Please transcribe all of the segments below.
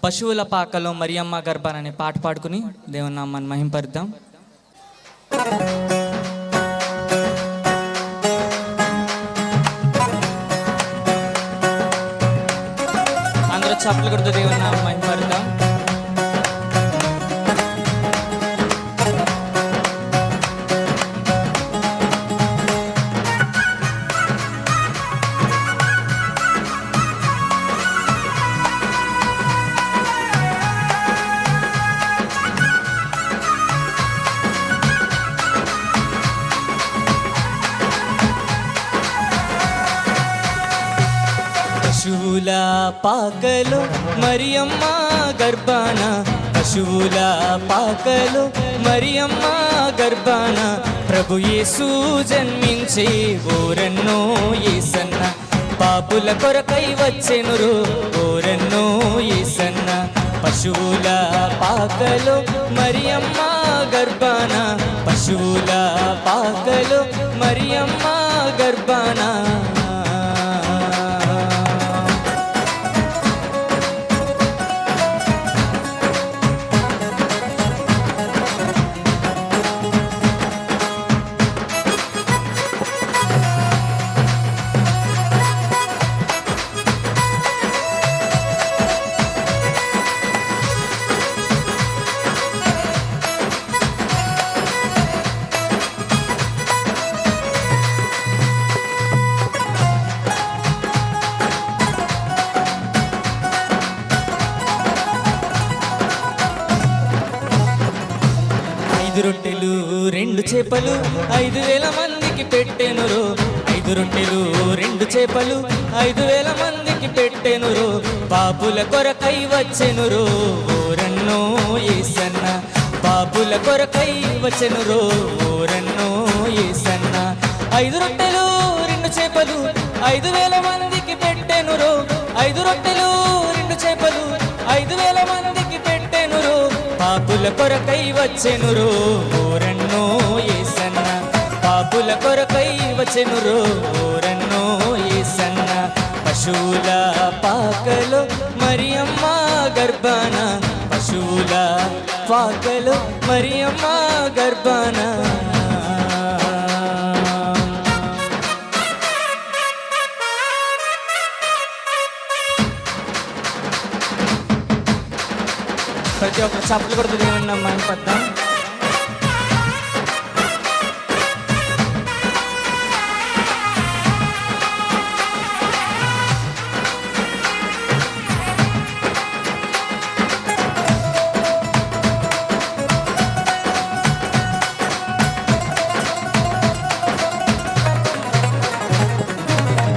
పశువుల పాకలో మరియమ్మ గర్భాన అనే పాట పాడుకుని దేవుని నామాన్ని మహింపరుద్దాం. అందరూ చప్పట్లు కొడుతూ దేవుని నామాన్ని మహింపరుద్దాం. పశువుల పాకలో మరియమ్మ గర్భాన, పశువుల పాకలో మరియమ్మ గర్భాన ప్రభు యేసు జన్మించి ఓరన్నో యేసన్న, పాపుల కొరకై వచ్చెనురో ఓరన్నో యేసన్న. పశువుల పాకలో మరియమ్మ గర్భాన, పశువుల పాకలో మరియమ్మ గర్భాన. ఐదు రొట్టెలు రెండు చేపలు 5,000 మందికి పెట్టెనురో, 5 రొట్టెలు 2 చేపలు 5,000 మందికి పెట్టెనురో, పాపుల కొరకై వచ్చెనురో ఓరన్నో యేసన్న, పాపుల కొరకై వచ్చెనురో ఓరన్నో యేసన్న. 5 రొట్టెలు 2 చేపలు 5,000 మందికి పెట్టెనురో, 5 రొట్టెలు 2 చేపలు 5,000 మందికి పెట్టెనురో, పాపుల కొరకై వచ్చెనురో ఓరన్నో యేసన్న, పాపుల కొరకై వచ్చెనురో ఓరన్నో యేసన్న. పశువుల పాకలో మరియమ్మ గర్భాన, పశువుల పాకలో మరియమ్మ గర్భాన. ప్రతి ఒక్క చప్పట్లు కొడుతూ దేవుని నామాన్ని పద్దాం.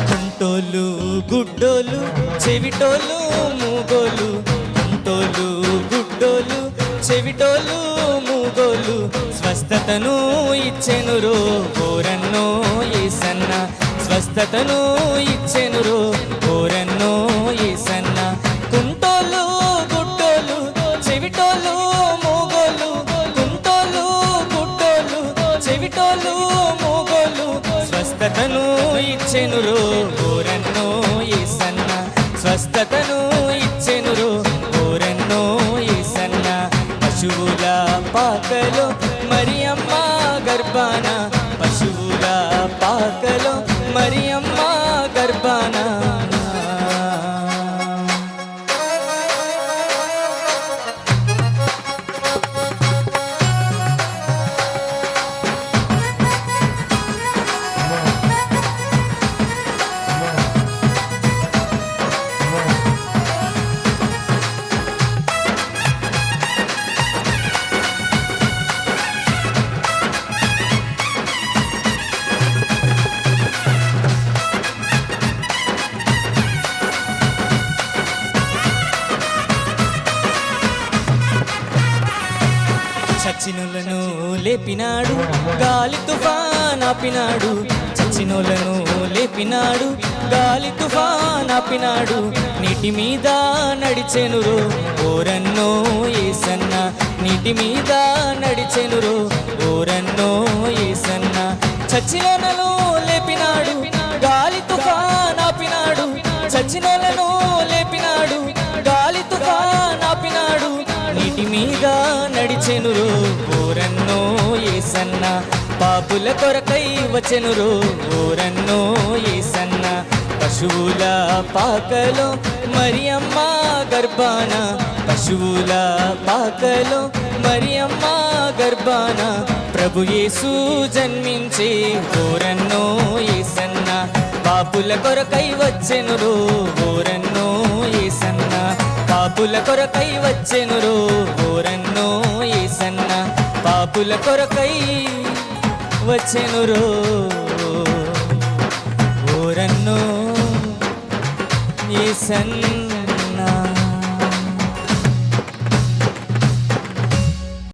కుంటోలు గుడ్డోలు చెవిటోలు మూగోలు, కుంటోలు గుడ్డోలు చెవిటోలు మూగోలు స్వస్థతను ఇచ్చెనురో ఓరన్నో యేసన్న, స్వస్థతను ఇచ్చెనురో ఓరన్నో యేసన్న. కుంటోలు గుడ్డోలు చెవిటోలు మూగోలు, కుంటోలు గుడ్డోలు చెవిటోలు మూగోలు స్వస్థతను ఇచ్చెనురో ఓరన్నో యేసన్న, స్వస్థతను ఇచ్చెనురో ఓరన్నో యేసన్న. పశువుల పాకలో మరియమ్మ గర్భాన, పశువుల పాకలో మరియమ్మ గర్భాన. చచ్చినోళ్ళను లేపినాడు గాలి తుఫాన్ ఆపినాడు, చచ్చినోళ్ళను లేపినాడు గాలి తుఫాన్ ఆపినాడు, నీటి మీద నడిచెనురో ఓరన్నో యేసన్న, నీటి మీద నడిచెనురో ఓరన్నో యేసన్న. చచ్చినోళ్ళను లేపినాడు గాలి తుఫాన్ ఆపినాడు, చచ్చినోళ్ళను లేపినాడు గాలి తుఫాన్ వచ్చెనురో ఓరన్నో యేసన్న పాపుల కొరకై వచ్చెనురో ఓరన్నో యేసన్న పశువుల పాకలో మరియమ్మ గర్భాన పశువుల పాకలో మరియమ్మ గర్భాన ప్రభు యేసు జన్మించే ఓరన్నో యేసన్న పాపుల కొరకై వచ్చెనురో ఓరన్నో యేసన్న పాపుల కొరకై వచ్చెనురో ఓరన్నో యేసన్న పాపుల కొరకై వచ్చెనురో ఓరన్నో యేసన్న